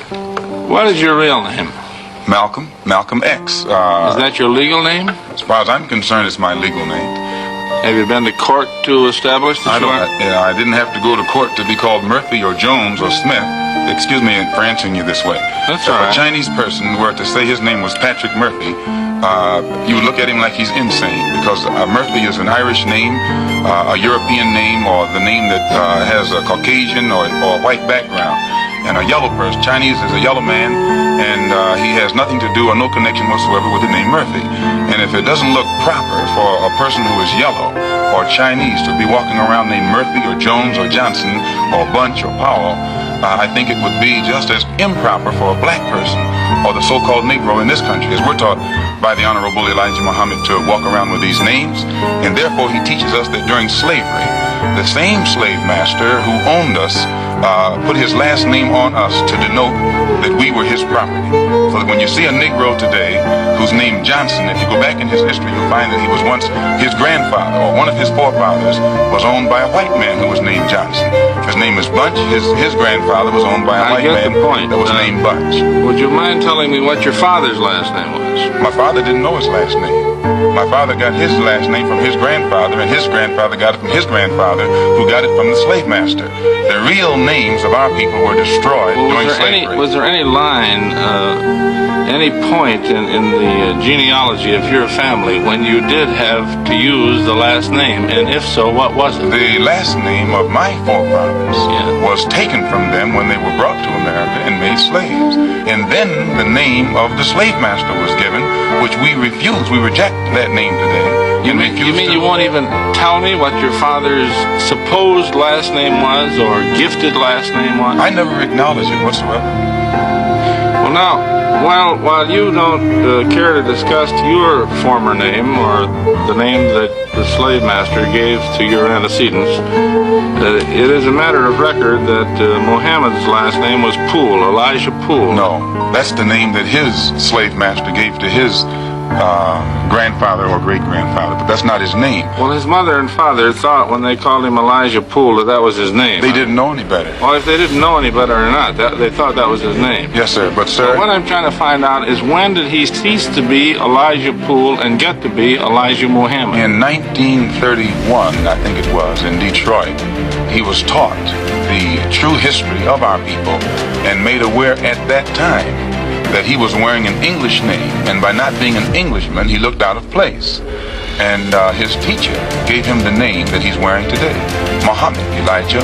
What is your real name? Malcom X. Is that your legal name? As far as I'm concerned, it's my legal name. Have you been to court to establish that I didn't have to go to court to be called Murphy or Jones or Smith. Excuse me for answering you this way. That's if all right. a Chinese person were to say his name was Patrick Murphy, you would look at him like he's insane, because Murphy is an Irish name, a European name, or the name that has a Caucasian or white background. And a yellow person, Chinese is a yellow man, and he has nothing to do or no connection whatsoever with the name Murphy. And if it doesn't look proper for a person who is yellow or Chinese to be walking around named Murphy or Jones or Johnson or Bunch or Powell, I think it would be just as improper for a black person or the so-called Negro in this country, as we're taught by the Honorable Elijah Muhammad to walk around with these names. And therefore he teaches us that during slavery, the same slave master who owned us put his last name on us to denote that we were his property. So that when you see a Negro today who's named Johnson, if you go back in his history, you'll find that he was once his grandfather, or one of his forefathers was owned by a white man who was named Johnson. His name is Bunch. His grandfather was owned by a white man that was named Bunch. Would you mind telling me what your father's last name was? My father didn't know his last name. My father got his last name from his grandfather, and his grandfather got it from his grandfather, who got it from the slave master. The real names of our people were destroyed during slavery. Was there any line, any point in the genealogy of your family when you did have to use the last name? And if so, what was it? The last name of my forefathers was taken from them when they were brought to America and made slaves. And then the name of the slave master was given, which we refused. We reject that name today. You mean you won't even tell me what your father's supposed last name was or gifted last name was? I never acknowledge it whatsoever. Well, now, while you don't care to discuss your former name or the name that the slave master gave to your antecedents, it is a matter of record that Muhammad's last name was Poole, Elijah Poole. No, that's the name that his slave master gave to his grandfather or great-grandfather, but that's not his name. Well, his mother and father thought when they called him Elijah Poole that was his name. They didn't know any better. Well, if they didn't know any better or not, they thought that was his name. Yes, sir, but sir... So what I'm trying to find out is, when did he cease to be Elijah Poole and get to be Elijah Muhammad? In 1931, I think it was, in Detroit, he was taught the true history of our people and made aware at that time that he was wearing an English name, and by not being an Englishman, he looked out of place. And his teacher gave him the name that he's wearing today, Muhammad Elijah